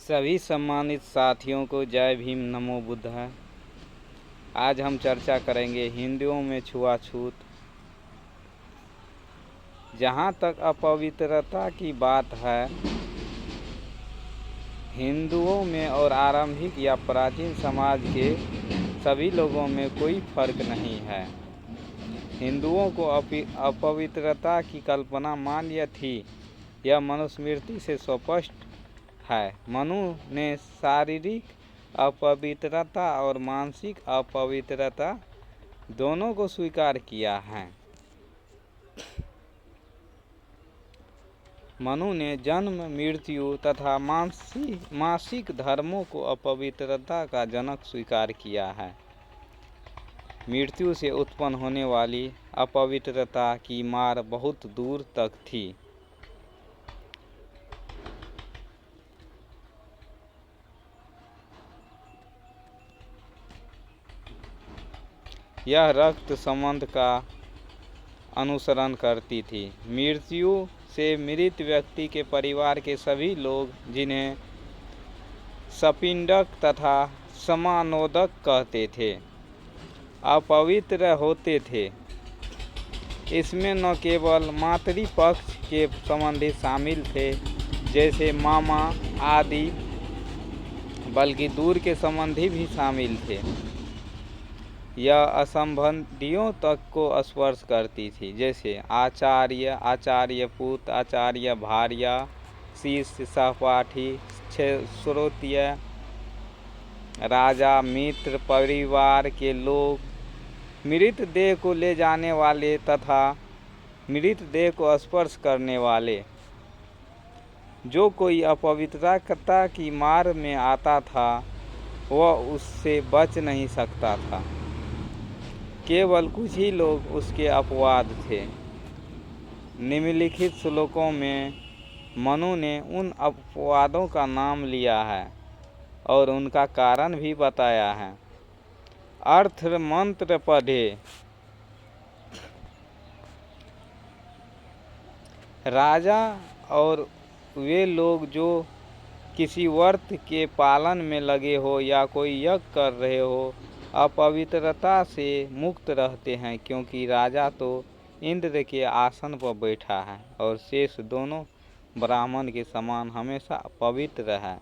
सभी सम्मानित साथियों को जय भीम, नमो बुद्धाय। आज हम चर्चा करेंगे हिंदुओं में छुआछूत। जहाँ तक अपवित्रता की बात है, हिंदुओं में और आरंभिक या प्राचीन समाज के सभी लोगों में कोई फर्क नहीं है। हिंदुओं को अपवित्रता की कल्पना मान्य थी। यह मनुस्मृति से स्पष्ट है। मनु ने शारीरिक अपवित्रता और मानसिक अपवित्रता दोनों को स्वीकार किया है। मनु ने जन्म, मृत्यु तथा मासिक धर्मों को अपवित्रता का जनक स्वीकार किया है। मृत्यु से उत्पन्न होने वाली अपवित्रता की मार बहुत दूर तक थी। यह रक्त संबंध का अनुसरण करती थी। मृत्यु से मृत व्यक्ति के परिवार के सभी लोग, जिन्हें सपिंडक तथा समानोदक कहते थे, अपवित्र होते थे। इसमें न केवल मातृपक्ष के संबंधी शामिल थे, जैसे मामा आदि, बल्कि दूर के संबंधी भी शामिल थे। यह असंबंधियों तक को स्पर्श करती थी, जैसे आचार्य, आचार्य पुत्र, आचार्य भार्या, शिष्य, सहपाठी, श्रोत्रिय, राजा, मित्र, परिवार के लोग, मृत देह को ले जाने वाले तथा मृत देह को स्पर्श करने वाले। जो कोई अपवित्रता की मार में आता था, वह उससे बच नहीं सकता था। केवल कुछ ही लोग उसके अपवाद थे। निम्नलिखित श्लोकों में मनु ने उन अपवादों का नाम लिया है और उनका कारण भी बताया है। अर्थ मंत्र पढ़े। राजा और वे लोग जो किसी व्रत के पालन में लगे हो या कोई यज्ञ कर रहे हो, अपवित्रता से मुक्त रहते हैं, क्योंकि राजा तो इंद्र के आसन पर बैठा है और शेष दोनों ब्राह्मण के समान हमेशा पवित्र है।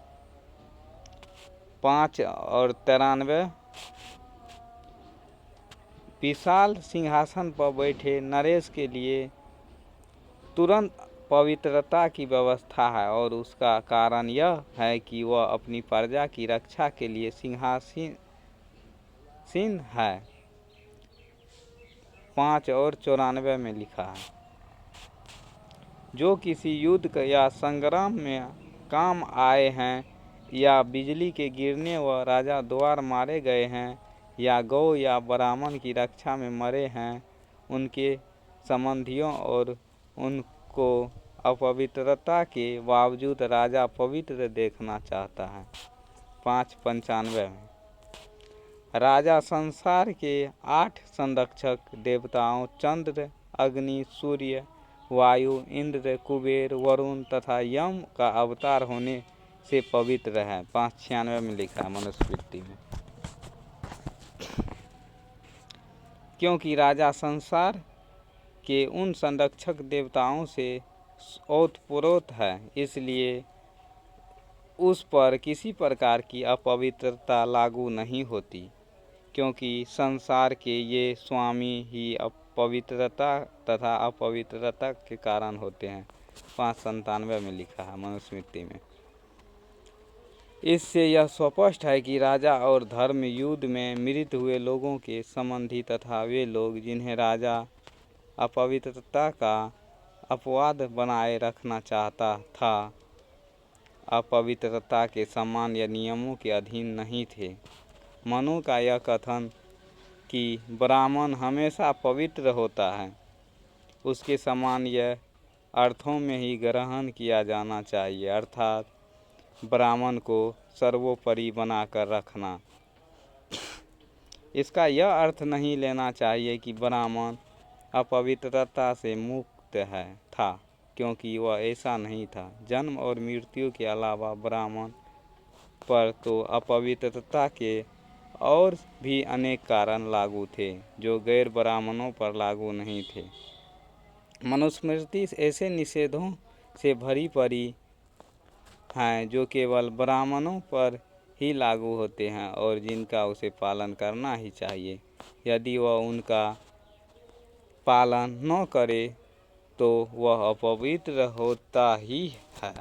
5 और 93। विशाल सिंहासन पर बैठे नरेश के लिए तुरंत पवित्रता की व्यवस्था है, और उसका कारण यह है कि वह अपनी प्रजा की रक्षा के लिए सिंहासीन है। 5 और 94 में लिखा है, जो किसी युद्ध या संग्राम में काम आए हैं, या बिजली के गिरने व राजा द्वार मारे गए हैं, या गौ या ब्राह्मण की रक्षा में मरे हैं, उनके संबंधियों और उनको अपवित्रता के बावजूद राजा पवित्र देखना चाहता है। 5:95 में राजा संसार के 8 संरक्षक देवताओं चंद्र, अग्नि, सूर्य, वायु, इंद्र, कुबेर, वरुण तथा यम का अवतार होने से पवित्र है। 5:96 में लिखा है मनुस्मृति में। क्योंकि राजा संसार के उन संरक्षक देवताओं से ओतप्रोत है, इसलिए उस पर किसी प्रकार की अपवित्रता लागू नहीं होती, क्योंकि संसार के ये स्वामी ही पवित्रता तथा अपवित्रता के कारण होते हैं। 5:97 में लिखा है मनुस्मृति में। इससे यह स्पष्ट है कि राजा और धर्म युद्ध में मृत हुए लोगों के संबंधी तथा वे लोग जिन्हें राजा अपवित्रता का अपवाद बनाए रखना चाहता था, अपवित्रता के सम्मान या नियमों के अधीन नहीं थे। मनु का यह कथन कि ब्राह्मण हमेशा पवित्र होता है, उसके सामान्य अर्थों में ही ग्रहण किया जाना चाहिए, अर्थात ब्राह्मण को सर्वोपरि बनाकर रखना। इसका यह अर्थ नहीं लेना चाहिए कि ब्राह्मण अपवित्रता से मुक्त था, क्योंकि वह ऐसा नहीं था। जन्म और मृत्यु के अलावा ब्राह्मण पर तो अपवित्रता के और भी अनेक कारण लागू थे जो गैर ब्राह्मणों पर लागू नहीं थे। मनुस्मृति ऐसे निषेधों से भरी पड़ी हैं जो केवल ब्राह्मणों पर ही लागू होते हैं और जिनका उसे पालन करना ही चाहिए। यदि वह उनका पालन न करे तो वह अपवित्र होता ही है।